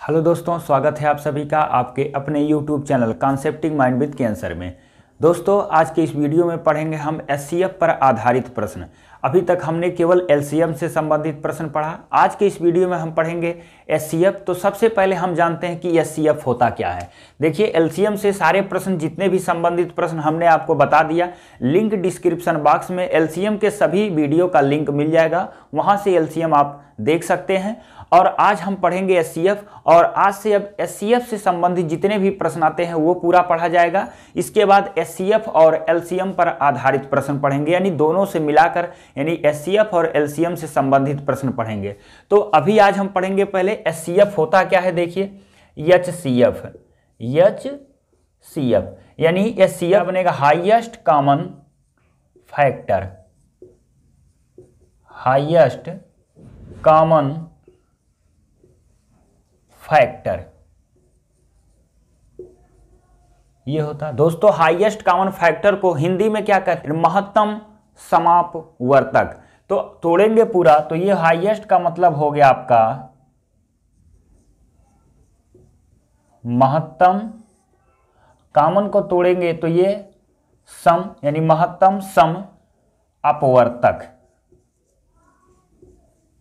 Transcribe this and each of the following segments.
Hello दोस्तों, स्वागत है आप सभी का आपके अपने YouTube channel concepting mind with cancer में। दोस्तों, आज के इस वीडियो में पढ़ेंगे हम एचसीएफ पर आधारित प्रश्न। अभी तक हमने केवल एलसीएम से संबंधित प्रश्न पढ़ा। आज के इस वीडियो में हम पढ़ेंगे एचसीएफ। तो सबसे पहले हम जानते हैं कि एचसीएफ होता क्या है। देखिए, एलसीएम से सारे प्रश्न, जितने भी संबंधित प्रश्न हमने आपको बता दिया। लिंक डिस्क्रिप्शन बॉक्स में एलसीएम के सभी वीडियो का लिंक मिल जाएगा, वहां से एलसीएम आप देख सकते हैं। और आज हम पढ़ेंगे एचसीएफ, और आज से अब एचसीएफ से संबंधित जितने भी प्रश्न आते हैं वो पूरा पढ़ा जाएगा। इसके बाद एचसीएफ और एलसीएम पर आधारित प्रश्न पढ़ेंगे, यानी दोनों से मिलाकर, यानी एचसीएफ और एलसीएम से संबंधित प्रश्न पढ़ेंगे। तो अभी आज हम पढ़ेंगे पहले एचसीएफ होता क्या है। देखिए, एचसीएफ यानी एचसीएफ बनेगा highest common factor, highest common factor ये होता है। दोस्तों, हाईएस्ट कॉमन फैक्टर को हिंदी में क्या कहते हैं? महत्तम समापवर्तक। तो तोड़ेंगे पूरा तो ये हाईएस्ट का मतलब हो गया आपका महत्तम, कॉमन को तोड़ेंगे तो ये सम, यानी महत्तम सम अपवर्तक,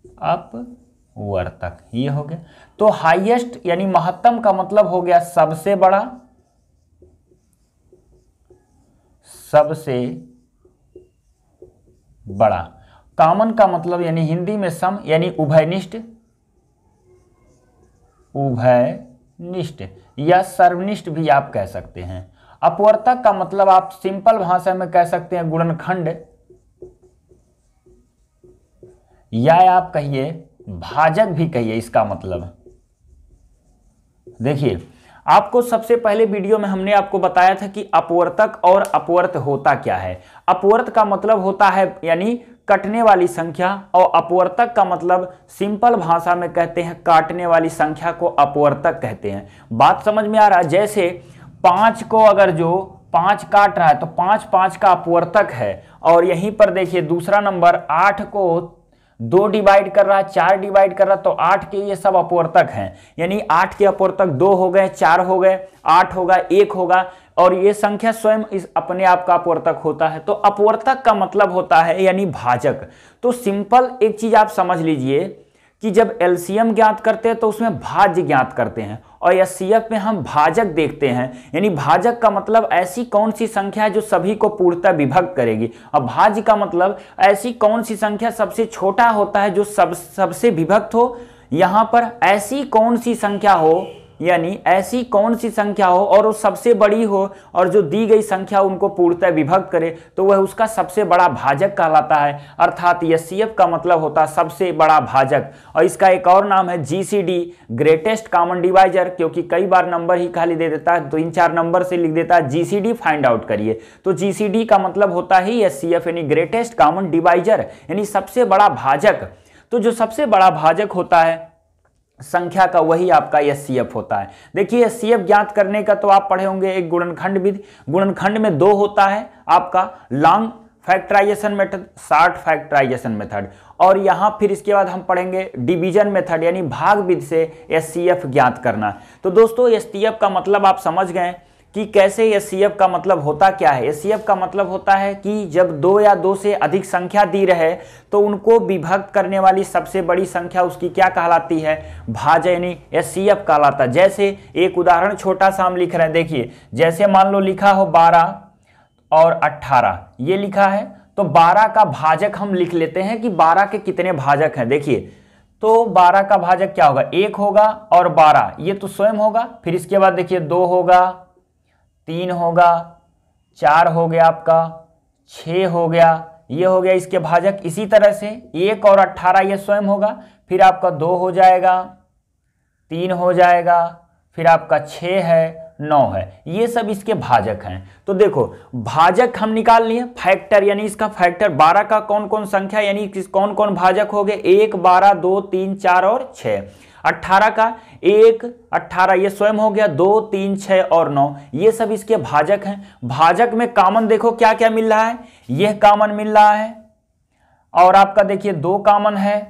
अपवर्तक ये हो गया। तो हाईएस्ट यानी महत्तम का मतलब हो गया सबसे बड़ा, सबसे बड़ा। कॉमन का मतलब यानी हिंदी में सम, यानी उभयनिष्ठ, उभयनिष्ठ या सर्वनिष्ठ भी आप कह सकते हैं। अपवर्तक का मतलब आप सिंपल भाषा में कह सकते हैं गुणनखंड, या आप कहिए भाजक भी कहिए। इसका मतलब देखिए, आपको सबसे पहले वीडियो में हमने आपको बताया था कि अपवर्तक और अपवर्त होता क्या है। अपवर्त का मतलब होता है यानी कटने वाली संख्या, और अपवर्तक का मतलब सिंपल भाषा में कहते हैं काटने वाली संख्या को अपवर्तक कहते हैं। बात समझ में आ रहा है? जैसे 5 को अगर जो 5 काट रहा है तो 5 5 का अपवर्तक है। और यहीं पर देखिए दूसरा नंबर 8 को 2 डिवाइड कर रहा है, 4 डिवाइड कर रहा है, तो 8 के ये सब अपवर्तक हैं। यानी 8 के अपवर्तक 2 हो गए, 4 हो गए, 8 होगा, 1 होगा, और ये संख्या स्वयं इस अपने आप का अपवर्तक होता है। तो अपवर्तक का मतलब होता है यानी भाजक। तो सिंपल एक चीज आप समझ लीजिए कि जब एलसीएम ज्ञात करते हैं तो उसमें भाज्य ज्ञात करते हैं, और एचसीएफ में हम भाजक देखते हैं। यानी भाजक का मतलब ऐसी कौन सी संख्या है जो सभी को पूर्णतः विभक्त करेगी, और भाज्य का मतलब ऐसी कौन सी संख्या सबसे छोटा होता है जो सबसे विभक्त हो। यहां पर ऐसी कौन सी संख्या हो, यानी ऐसी कौन सी संख्या हो और वो सबसे बड़ी हो, और जो दी गई संख्या उनको पूर्णतः विभक्त करे, तो वह उसका सबसे बड़ा भाजक कहलाता है। अर्थात एचसीएफ का मतलब होता है सबसे बड़ा भाजक। और इसका एक और नाम है जीसीडी, ग्रेटेस्ट कॉमन डिवाइजर, क्योंकि कई बार नंबर ही खाली दे देता है, 3-4 नंबर से लिख देता है जीसीडी फाइंड आउट करिए। तो जीसीडी का मतलब होता ही एचसीएफ, यानी ग्रेटेस्ट कॉमन डिवाइजर, यानी सबसे बड़ा भाजक। तो जो सबसे बड़ा भाजक होता है संख्या का, वही आपका एचसीएफ होता है। देखिए, एचसीएफ ज्ञात करने का तो आप पढ़े होंगे एक गुणनखंड विधि। गुणनखंड में 2 होता है आपका, long factorization method, short factorization method, और यहां फिर इसके बाद हम पढ़ेंगे डिवीजन मेथड, यानी भाग विधि से एचसीएफ ज्ञात करना। तो दोस्तों, एचसीएफ का मतलब आप समझ गए कि कैसे एचसीएफ का मतलब होता क्या है। एचसीएफ का मतलब होता है कि जब 2 या 2 से अधिक संख्या दी रहे तो उनको विभक्त करने वाली सबसे बड़ी संख्या उसकी क्या कहलाती है? भाज्य, यानी एचसीएफ कहलाता है। जैसे एक उदाहरण छोटा सा हम लिख रहे हैं, देखिए, जैसे मान लो लिखा हो 12 और 18, ये लिखा है, तो 12 का भाजक हम लिख लेते हैं कि 12 के कितने भाजक हैं। देखिए, तो 12 का भाजक क्या होगा? 1 होगा, और 12 ये तो स्वयं होगा। फिर इसके बाद देखिए 2 होगा, 3 होगा, 4 हो गया आपका, 6 हो गया, ये हो गया इसके भाजक। इसी तरह से 1 और 18 ये स्वयं होगा, फिर आपका 2 हो जाएगा, 3 हो जाएगा, फिर आपका 6 है, 9 है, ये सब इसके भाजक हैं। तो देखो, भाजक हम निकाल लिए, फैक्टर यानी इसका फैक्टर 12 का कौन कौन संख्या, यानी कौन कौन भाजक हो गए? 1, 12, 2, 3, 4 और 6। 18 का 1, 18 ये स्वयं हो गया, 2, 3, 6 और 9, ये सब इसके भाजक हैं। भाजक में कॉमन देखो क्या क्या मिल रहा है, यह कॉमन मिल रहा है, और आपका देखिए 2 कॉमन है,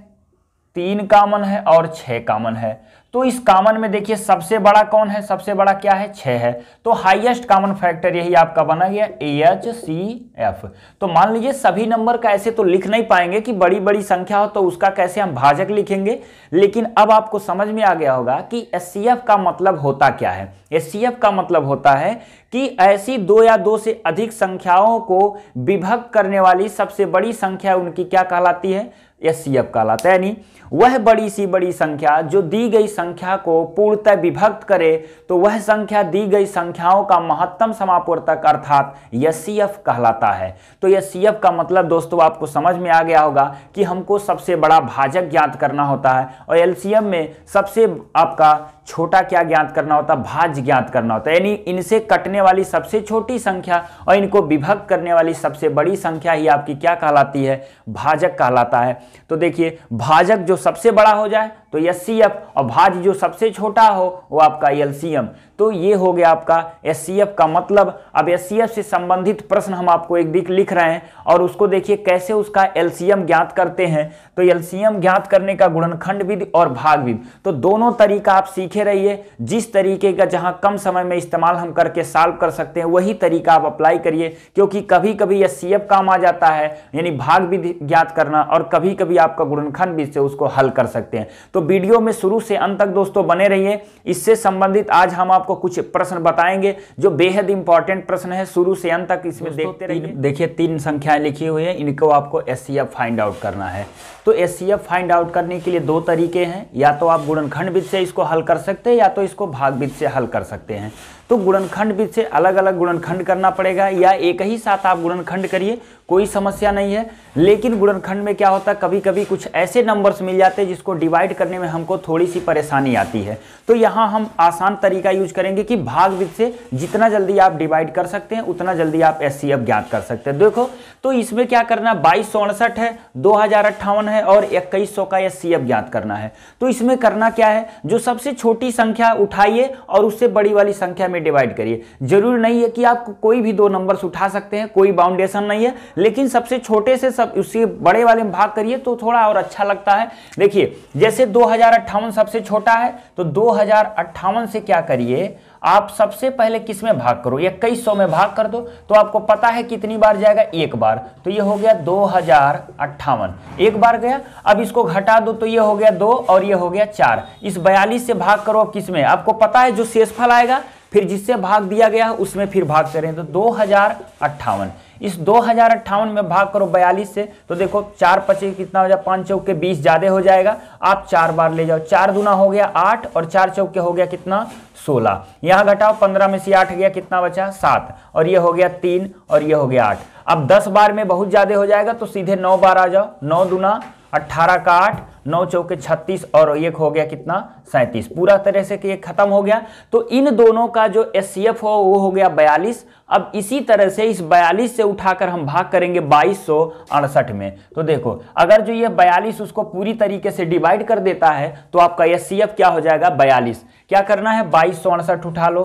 3 कॉमन है और 6 कॉमन है। तो इस कॉमन में देखिए सबसे बड़ा कौन है, सबसे बड़ा क्या है, 6 है। तो हाईएस्ट कॉमन फैक्टर यही आपका बना गया HCF। तो मान लीजिए सभी नंबर का ऐसे तो लिख नहीं पाएंगे कि बड़ी बड़ी संख्या हो तो उसका कैसे हम भाजक लिखेंगे, लेकिन अब आपको समझ में आ गया होगा कि HCF का मतलब होता क्या है। HCF का मतलब होता है कि ऐसी 2 या 2 से अधिक संख्याओं को विभक्त करने वाली सबसे बड़ी संख्या उनकी क्या कहलाती है, HCF कहलाता है। यानी वह बड़ी सी बड़ी संख्या जो दी गई संख्या को पूर्णतः विभक्त करे तो वह संख्या दी गई संख्याओं का महत्तम समापूर्तक अर्थात HCF कहलाता है। तो HCF का मतलब दोस्तों आपको समझ में आ गया होगा कि हमको सबसे बड़ा भाजक ज्ञात करना होता है और LCM में सबसे आपका छोटा क्या ज्ञात करना होता है, भाज्य ज्ञात करना होता है। यानी इनसे कटने वाली सबसे छोटी संख्या और इनको विभक्त करने वाली सबसे बड़ी संख्या ही आपकी क्या कहलाती है, भाजक कहलाता है। तो देखिए भाजक जो सबसे बड़ा हो जाए तो HCF और भाज्य जो सबसे छोटा हो वो आपका LCM। तो ये हो गया आपका HCF का मतलब। अब HCF से संबंधित प्रश्न हम आपको एक दिख लिख रहे हैं और उसको देखिए कैसे उसका LCM ज्ञात करते हैं। तो LCM ज्ञात करने का गुणनखंड विधि और भाग विधि, तो दोनों तरीका आप सीखे रहिए। जिस तरीके का जहां कम समय में इस्तेमाल हम करके सॉल्व कर सकते हैं वही तरीका आप अप्लाई करिए, क्योंकि कभी कभी HCF काम आ जाता है यानी भाग विधि ज्ञात करना, और कभी कभी आपका गुणनखंड विधि से उसको हल कर सकते हैं। तो वीडियो में शुरू से अंत तक दोस्तों बने रहिए। इससे संबंधित आज हम आपको कुछ प्रश्न बताएंगे जो बेहद इंपॉर्टेंट प्रश्न है, शुरू से अंत तक इसमें देखते रहिए। देखिए 3 संख्याएं लिखी हुई है, इनको आपको HCF फाइंड आउट करना है। तो HCF फाइंड आउट करने के लिए 2 तरीके हैं, या तो आप गुणनखंड विधि से इसको हल कर सकते हैं या तो इसको भाग विधि से हल कर सकते हैं। तो गुणनखंड विधि से अलग अलग गुणनखंड करना पड़ेगा या एक ही साथ आप गुणनखंड करिए, कोई समस्या नहीं है। लेकिन गुणनखंड में क्या होता है, कभी कभी कुछ ऐसे नंबर्स मिल जाते हैं जिसको डिवाइड करने में हमको थोड़ी सी परेशानी आती है। तो यहाँ हम आसान तरीका यूज करेंगे कि भाग विधि से जितना जल्दी आप डिवाइड कर सकते हैं उतना जल्दी आप HCF ज्ञात कर सकते हैं। देखो तो इसमें क्या करना, 2268 है, 2058 है और 2100 का HCF ज्ञात करना है। तो इसमें करना क्या है, जो सबसे छोटी संख्या उठाइए और उससे बड़ी वाली संख्या में डिवाइड करिए। जरूरी नहीं है कि आप कोई भी 2 नंबर्स उठा सकते हैं, कोई बाउंडेशन नहीं है, लेकिन सबसे छोटे से सब उससे बड़े वाले में भाग करिए तो थोड़ा और अच्छा लगता है। देखिए जैसे 2058 सबसे छोटा है तो 2058 से क्या करिए, आप सबसे पहले किस में भाग करो, 2100 में भाग कर दो। तो आपको पता है कितनी बार जाएगा, 1 बार। तो ये हो गया 2058, 1 बार गया। अब इसको घटा दो तो ये हो गया 2 और ये हो गया 4। इस 42 से भाग करो अब किस में, आपको पता है जो शेषफल आएगा फिर जिससे भाग दिया गया उसमें फिर भाग करें। तो 2058, इस 2058 में भाग करो 42 से, तो देखो 4 पचे कितना हो जाए, 5 चौके 20 ज्यादा हो जाएगा। आप 4 बार ले जाओ, 4 दूना हो गया 8 और 4 चौके हो गया कितना, 16। यहाँ घटाओ, 15 में से 8 गया, कितना बचा, 7 और ये हो गया 3 और ये हो गया 8। अब 10 बार में बहुत ज्यादा हो जाएगा तो सीधे 9 बार आ जाओ, 9 दूना 18 का 8, 9 चौके 36 और एक हो गया कितना, 37। पूरा तरह से कि खत्म हो गया। तो इन दोनों का जो HCF हो वो हो गया 42। अब इसी तरह से इस 42 से उठाकर हम भाग करेंगे 2268 में। तो देखो अगर जो ये 42 उसको पूरी तरीके से डिवाइड कर देता है तो आपका HCF क्या हो जाएगा, 42। क्या करना है, 2268 उठा लो,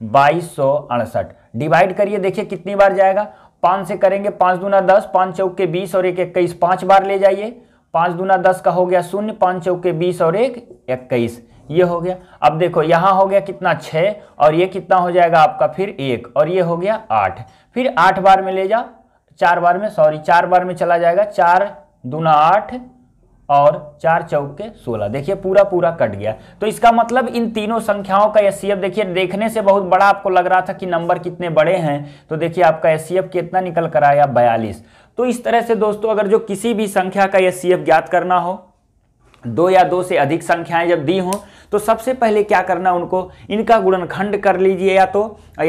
2268 डिवाइड करिए, देखिए कितनी बार जाएगा, 5 से करेंगे, 5 दूना 10, 5 चौके 20 और 1 21, 5 बार ले जाइए। 5 दूना 10 का हो गया 0, 5 चौके 20 और 1 21, ये हो गया। अब देखो यहाँ हो गया कितना, 6 और ये कितना हो जाएगा आपका फिर 1 और ये हो गया 8। फिर 8 बार में ले जाओ, 4 बार में, सॉरी 4 बार में चला जाएगा, 4 दूना 8 और 4 चौके 16। देखिए पूरा पूरा कट गया। तो इसका मतलब इन तीनों संख्याओं का HCF देखिए, देखने से बहुत बड़ा आपको लग रहा था कि नंबर कितने बड़े हैं, तो देखिए आपका HCF कितना निकल कर आया, 42। तो इस तरह से दोस्तों अगर जो किसी भी संख्या का HCF ज्ञात करना हो, 2 या 2 से अधिक संख्याएं जब दी हों तो सबसे पहले क्या करना, उनको इनका गुणनखंड कर लीजिए या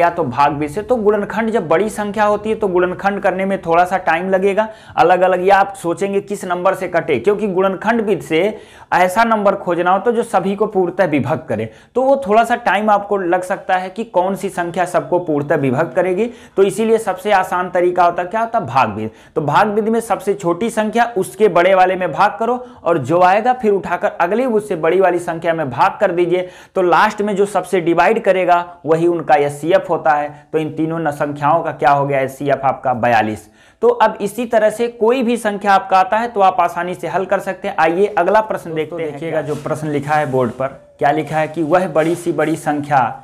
तो भाग विधि से। तो गुणनखंड जब बड़ी संख्या होती है तो गुणनखंड करने में थोड़ा सा टाइम लगेगा, अलग अलग, या आप सोचेंगे किस नंबर से कटे, क्योंकि गुणनखंड विधि से ऐसा नंबर खोजना हो तो जो सभी को पूर्णतः विभक्त करे, तो वो थोड़ा सा टाइम आपको लग सकता है कि कौन सी संख्या सबको पूर्णतः विभक्त करेगी। तो इसीलिए सबसे आसान तरीका होता क्या होता, भाग विधि। तो भाग विधि में सबसे छोटी संख्या उसके बड़े वाले में भाग करो और जो आएगा फिर उठाकर अगली उससे बड़ी वाली संख्या में भाग भाग कर दीजिए तो लास्ट में जो सबसे डिवाइड करेगा वही उनका एचसीएफ होता है। तो इन तीनों संख्याओं का क्या हो गया, एचसीएफ आपका 42। तो अब इसी तरह से कोई भी संख्या आपका आता है तो आप आसानी से हल कर सकते हैं। आइए अगला प्रश्न देखते हैं। देखिएगा जो प्रश्न लिखा है बोर्ड पर, क्या लिखा है कि वह बड़ी सी बड़ी संख्या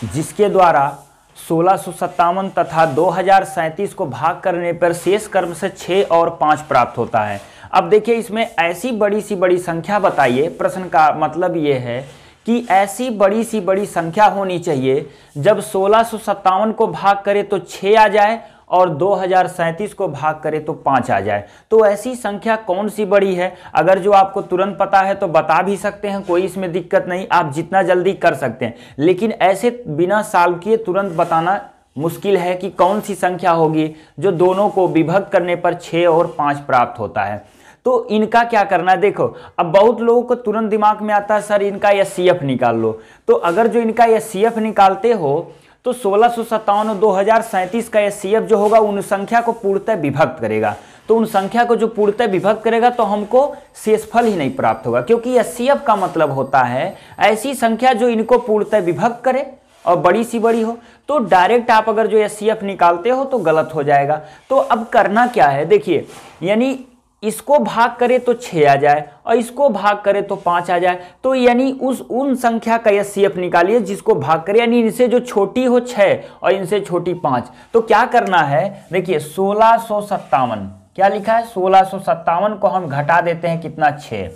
जिसके द्वारा 1657 तथा 2037 को भाग करने पर शेष क्रम से 6 और 5 प्राप्त होता है। अब देखिए इसमें ऐसी बड़ी सी बड़ी संख्या बताइए, प्रश्न का मतलब ये है कि ऐसी बड़ी सी बड़ी संख्या होनी चाहिए जब 1657 को भाग करे तो 6 आ जाए और 2037 को भाग करे तो 5 आ जाए। तो ऐसी संख्या कौन सी बड़ी है, अगर जो आपको तुरंत पता है तो बता भी सकते हैं, कोई इसमें दिक्कत नहीं, आप जितना जल्दी कर सकते हैं। लेकिन ऐसे बिना सॉल्व किए तुरंत बताना मुश्किल है कि कौन सी संख्या होगी जो दोनों को विभक्त करने पर 6 और 5 प्राप्त होता है। तो इनका क्या करना है, देखो अब बहुत लोगों को तुरंत दिमाग में आता है सर इनका एचसीएफ निकाल लो। तो अगर जो इनका एचसीएफ निकालते हो तो 1657 और 2037 का एचसीएफ जो होगा उन संख्या को पूर्णतः विभक्त करेगा। तो उन संख्या को जो पूर्णतः विभक्त करेगा तो हमको शेषफल ही नहीं प्राप्त होगा, क्योंकि एचसीएफ का मतलब होता है ऐसी संख्या जो इनको पूर्णतः विभक्त करे और बड़ी सी बड़ी हो। तो डायरेक्ट आप अगर जो एचसीएफ निकालते हो तो गलत हो जाएगा। तो अब करना क्या है, देखिए यानी इसको भाग करे तो 6 आ जाए और इसको भाग करे तो 5 आ जाए। तो यानी उन संख्या का एचसीएफ निकालिए जिसको भाग करे, यानी इनसे जो छोटी हो 6 और इनसे छोटी 5। तो क्या करना है, देखिए 1657 क्या लिखा है, 1657 को हम घटा देते हैं कितना, 6,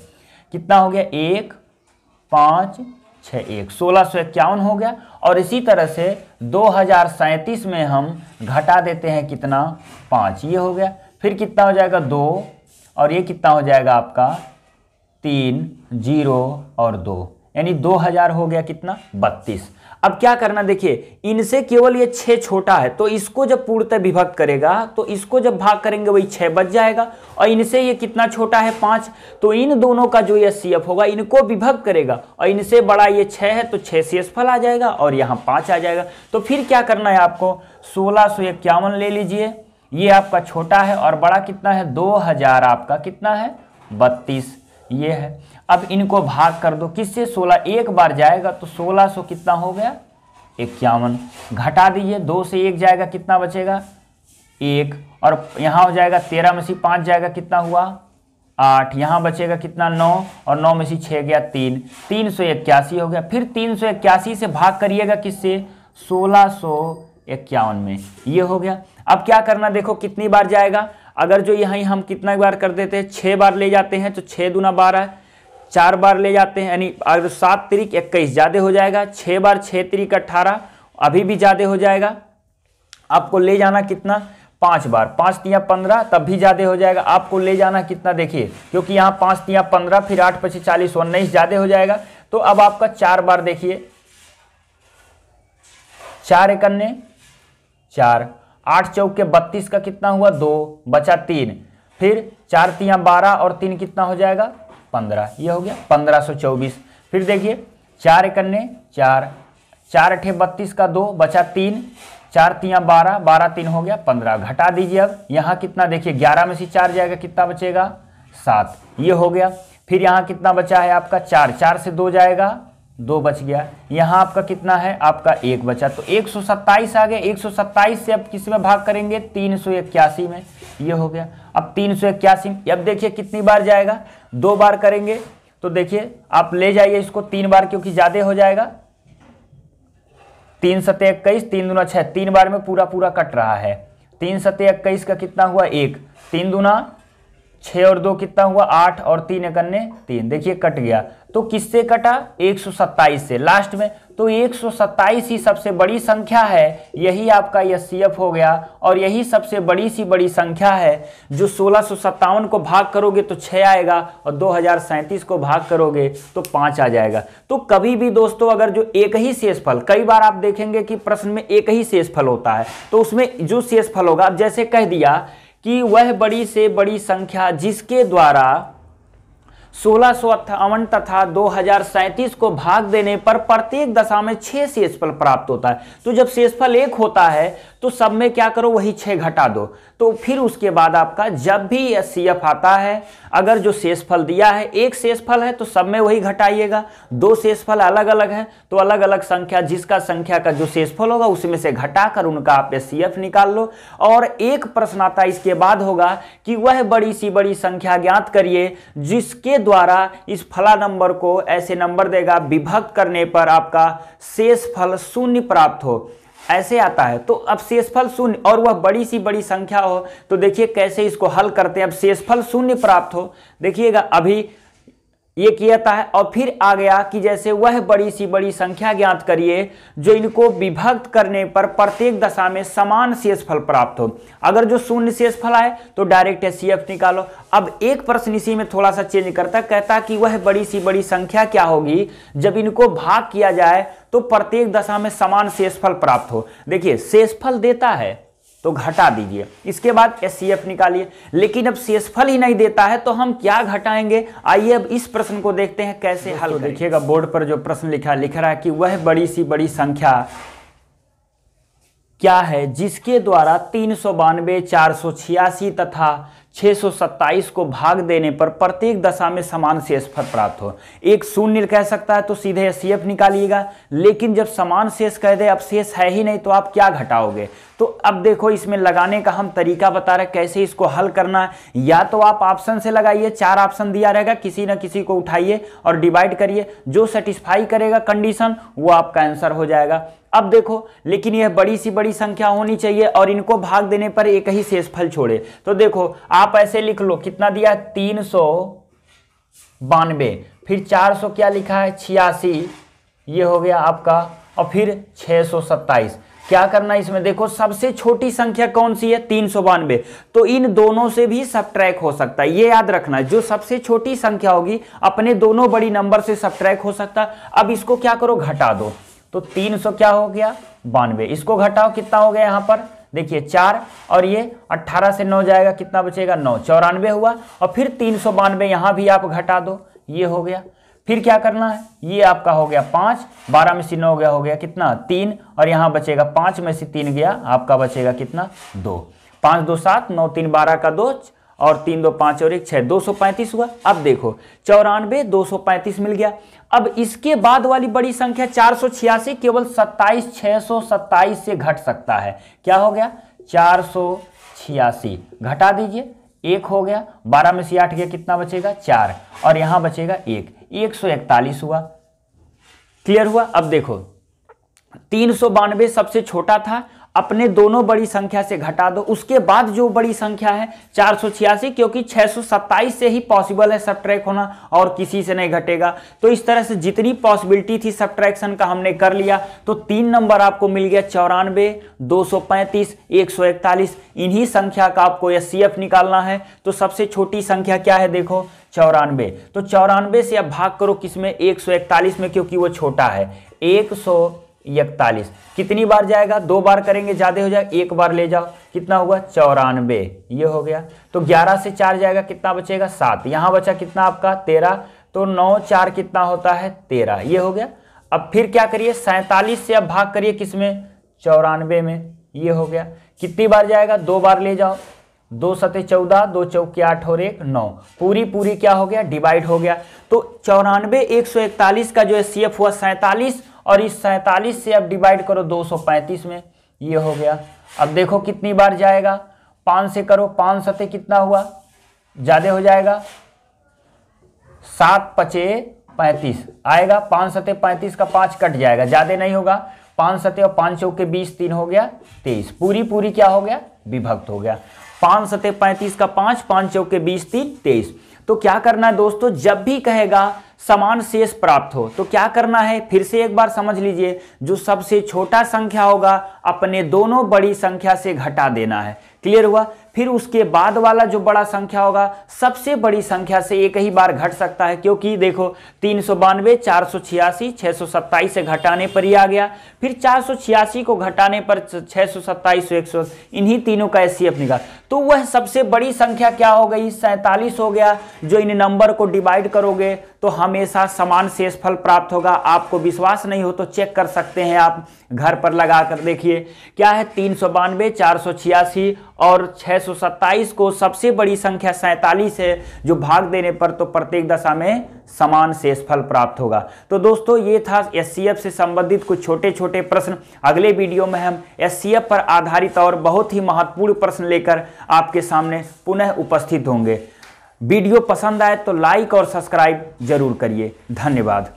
कितना हो गया 1 5 6 1, 1651 हो गया। और इसी तरह से 2037 में हम घटा देते हैं कितना, 5, ये हो गया। फिर कितना हो जाएगा 2 और ये कितना हो जाएगा आपका 3 0 और 2, यानी 2000 हो गया कितना 32। अब क्या करना, देखिए इनसे केवल ये 6 छोटा है तो इसको जब पूर्णतः विभक्त करेगा तो इसको जब भाग करेंगे वही 6 बच जाएगा। और इनसे ये कितना छोटा है 5, तो इन दोनों का जो एचसीएफ होगा इनको विभक्त करेगा और इनसे बड़ा ये 6 है तो 6 शेषफल आ जाएगा और यहाँ 5 आ जाएगा। तो फिर क्या करना है आपको, 1651 ले लीजिए, ये आपका छोटा है और बड़ा कितना है 2000 आपका कितना है 32, ये है। अब इनको भाग कर दो किससे, 16 एक बार जाएगा तो 1600 कितना हो गया 51, घटा दीजिए 2 से 1 जाएगा कितना बचेगा 1, और यहाँ हो जाएगा 13 में से 5 जाएगा कितना हुआ 8, यहाँ बचेगा कितना 9 और 9 में से 6 गया 3, 381 हो गया। फिर 381 से भाग करिएगा किससे, 1651 में, ये हो गया। अब क्या करना, देखो कितनी बार जाएगा, अगर जो यहाँ हम कितना बार कर देते हैं 6 बार ले जाते हैं तो 6 दूना 12, 4 बार ले जाते हैं यानी अगर 7 तिरिक 21 ज़्यादा हो जाएगा, 6 बार 6 तिरिक 18 अभी भी ज़्यादा हो जाएगा। आपको ले जाना कितना 5 बार, 5 तिया 15 तब भी ज़्यादा हो जाएगा। आपको ले जाना कितना, देखिए क्योंकि यहाँ 5 तिया 15 फिर 8 5 40 19 ज़्यादा हो जाएगा। तो अब आपका 4 बार, देखिए 4 एकन्ने 4, 8 चौके 32 का कितना हुआ 2, बचा 3, फिर 4 तिया 12 और 3 कितना हो जाएगा 15, ये हो गया 1524। फिर देखिए 4 एकन्ने 4, 4 अठे 32 का 2, बचा 3, 4 तिया 12, 12 3 हो गया 15, घटा दीजिए। अब यहाँ कितना, देखिए 11 में से 4 जाएगा कितना बचेगा 7, ये हो गया। फिर यहाँ कितना बचा है आपका 4, 4 से 2 जाएगा 2 बच गया। यहाँ आपका कितना है आपका 1 बचा, तो 127 आ गया। 127 से अब किस में भाग करेंगे 381 में, ये हो गया। अब 381, अब देखिए कितनी बार जाएगा, 2 बार करेंगे तो देखिए आप ले जाइए इसको 3 बार क्योंकि ज़्यादा हो जाएगा। 3 सते 21, 3 दूना 6, 3 बार में पूरा पूरा कट रहा है। 3 सते 21 का कितना हुआ 1, 3 दूना 6 और 2 कितना हुआ 8 और 3 एकन्ने 3, देखिए कट गया। तो किससे कटा 127 से लास्ट में। तो 127 ही सबसे बड़ी संख्या है, यही आपका एचसीएफ हो गया और यही सबसे बड़ी सी बड़ी संख्या है। जो 1657 को भाग करोगे तो 6 आएगा और 2037 को भाग करोगे तो 5 आ जाएगा। तो कभी भी दोस्तों अगर जो एक ही शेषफल, कई बार आप देखेंगे कि प्रश्न में एक ही शेषफल होता है, तो उसमें जो शेषफल होगा, अब जैसे कह दिया कि वह बड़ी से बड़ी संख्या जिसके द्वारा 1658 तथा 2037 को भाग देने पर प्रत्येक दशा में 6 शेषफल प्राप्त होता है। तो जब शेषफल 1 होता है तो सब में क्या करो, वही 6 घटा दो। तो फिर उसके बाद आपका जब भी एचसीएफ आता है, अगर जो शेषफल दिया है 1 शेषफल है तो सब में वही घटाइएगा, 2 शेषफल अलग अलग है तो अलग अलग संख्या, जिसका संख्या का जो शेषफल होगा उसमें से घटाकर उनका आप एचसीएफ निकाल लो। और एक प्रश्न आता है इसके बाद होगा कि वह बड़ी सी बड़ी संख्या ज्ञात करिए जिसके द्वारा इस फला नंबर को ऐसे नंबर देगा विभक्त करने पर आपका शेषफल 0 प्राप्त हो, ऐसे आता है। तो अब शेषफल 0 और वह बड़ी सी बड़ी संख्या हो, तो देखिए कैसे इसको हल करते हैं। अब शेषफल 0 प्राप्त हो, देखिएगा अभी ये किया था, और फिर आ गया कि जैसे वह बड़ी सी बड़ी संख्या ज्ञात करिए जो इनको विभक्त करने पर प्रत्येक दशा में समान शेषफल प्राप्त हो। अगर जो 0 शेषफल आए तो डायरेक्ट एचसीएफ निकालो। अब एक प्रश्न इसी में थोड़ा सा चेंज करता, कहता कि वह बड़ी सी बड़ी संख्या क्या होगी जब इनको भाग किया जाए तो प्रत्येक दशा में समान शेषफल प्राप्त हो। देखिए शेषफल देता है तो घटा दीजिए, इसके बाद एचसीएफ निकालिए। लेकिन अब शेषफल ही नहीं देता है तो हम क्या घटाएंगे, आइए अब इस प्रश्न को देखते हैं कैसे हल करें। देखिएगा बोर्ड पर जो प्रश्न लिख रहा है कि वह बड़ी सी बड़ी संख्या क्या है जिसके द्वारा 392, 486 तथा 627 को भाग देने पर प्रत्येक दशा में समान शेषफल प्राप्त हो। एक 0 कह सकता है तो सीधे एचसीएफ निकालिएगा, लेकिन जब समान शेष कह दे, अब शेष है ही नहीं तो आप क्या घटाओगे। तो अब देखो इसमें लगाने का हम तरीका बता रहे कैसे इसको हल करना है। या तो आप ऑप्शन से लगाइए, 4 ऑप्शन दिया रहेगा, किसी न किसी को उठाइए और डिवाइड करिए, जो सेटिस्फाई करेगा कंडीशन वो आपका आंसर हो जाएगा। अब देखो लेकिन यह बड़ी सी बड़ी संख्या होनी चाहिए और इनको भाग देने पर एक ही शेषफल छोड़े। तो देखो आप ऐसे लिख लो, कितना दिया 392, फिर 400 क्या लिखा है 86, ये हो गया आपका, और फिर 627। क्या करना है इसमें, देखो सबसे छोटी संख्या कौन सी है 392, तो इन दोनों से भी सबट्रैक्ट हो सकता है। ये याद रखना है, जो सबसे छोटी संख्या होगी अपने दोनों बड़ी नंबर से सबट्रैक्ट हो सकता है। अब इसको क्या करो, घटा दो। तो 300 क्या हो गया 92, इसको घटाओ कितना हो गया यहाँ पर देखिए 4, और ये 18 से 9 जाएगा, कितना बचेगा 9, 94 हुआ। और फिर 392 यहाँ भी आप घटा दो, ये हो गया। फिर क्या करना है, ये आपका हो गया 5, 12 में से 9 गया, हो गया कितना 3, और यहाँ बचेगा 5 में से 3 गया, आपका बचेगा कितना 2, 5 2 7, 9 3 12 का 2, और 3 2 5 और 1 6, 235 हुआ। अब देखो 94 235 मिल गया। अब इसके बाद वाली बड़ी संख्या 486 केवल 27 627 से घट सकता है। क्या हो गया 486, घटा दीजिए, 1 हो गया, 12 में से 8 गया, कितना बचेगा 4, और यहां बचेगा 1, 141 हुआ। क्लियर हुआ। अब देखो 392 सबसे छोटा था, अपने दोनों बड़ी संख्या से घटा दो, उसके बाद जो बड़ी संख्या है 486, क्योंकि 627 से ही पॉसिबल है सबट्रैक्ट होना और किसी से नहीं घटेगा। तो इस तरह से जितनी पॉसिबिलिटी थी सबट्रैक्शन का हमने कर लिया। तो 3 नंबर आपको मिल गया 94, 235, 141। इन्हीं संख्या का आपको एचसीएफ निकालना है। तो सबसे छोटी संख्या क्या है देखो 94, तो 94 से अब भाग करो किसमें 141 में, क्योंकि वो छोटा है। 141 कितनी बार जाएगा, 2 बार करेंगे ज्यादा हो जाएगा, 1 बार ले जाओ, कितना हुआ 94, ये हो गया। तो 11 से 4 जाएगा, कितना बचेगा 7, यहां बचा कितना आपका 13, तो 9 4 कितना होता है 13, ये हो गया। अब फिर क्या करिए 47 से अब भाग करिए किसमें 94 में, ये हो गया। कितनी बार जाएगा, 2 बार ले जाओ, 2 सते 14, 2 चौके 8 और 1 9, पूरी क्या हो गया डिवाइड हो गया। तो 94 141 का जो एचसीएफ हुआ 47, और इस 47 से अब डिवाइड करो 235 में, ये हो गया। अब देखो कितनी बार जाएगा, 5 से करो, 5 सते कितना हुआ, ज्यादा हो जाएगा 7 5 35 आएगा, 5 सते 35 का 5 कट जाएगा, ज्यादा नहीं होगा, 5 सते और 5 चौके 20, 3 हो गया 23, पूरी क्या हो गया विभक्त हो गया। 5 सते 35 का 5, 5 चौके 20, 3 23। तो क्या करना है दोस्तों, जब भी कहेगा समान शेष प्राप्त हो। तो क्या करना है, फिर से एक बार समझ लीजिए, जो सबसे छोटा संख्या होगा अपने दोनों बड़ी संख्या से घटा देना है। क्लियर हुआ। फिर उसके बाद वाला जो बड़ा संख्या होगा सबसे बड़ी संख्या से एक ही बार घट सकता है, क्योंकि देखो 392, 486, 627 से घटाने पर ही आ गया। फिर 486 को घटाने पर 627, 100, इन्हीं तीनों का एचसीएफ निकाल, तो वह सबसे बड़ी संख्या क्या हो गई, 47 हो गया। जो इन नंबर को डिवाइड करोगे तो हमेशा समान शेषफल प्राप्त होगा। आपको विश्वास नहीं हो तो चेक कर सकते हैं, आप घर पर लगा कर देखिए। क्या है, 392, 486 और 627 को सबसे बड़ी संख्या 47 है, जो भाग देने पर तो प्रत्येक दशा में समान शेषफल प्राप्त होगा। तो दोस्तों ये था एचसीएफ से संबंधित कुछ छोटे छोटे प्रश्न। अगले वीडियो में हम एचसीएफ पर आधारित और बहुत ही महत्वपूर्ण प्रश्न लेकर आपके सामने पुनः उपस्थित होंगे। वीडियो पसंद आए तो लाइक और सब्सक्राइब जरूर करिए। धन्यवाद।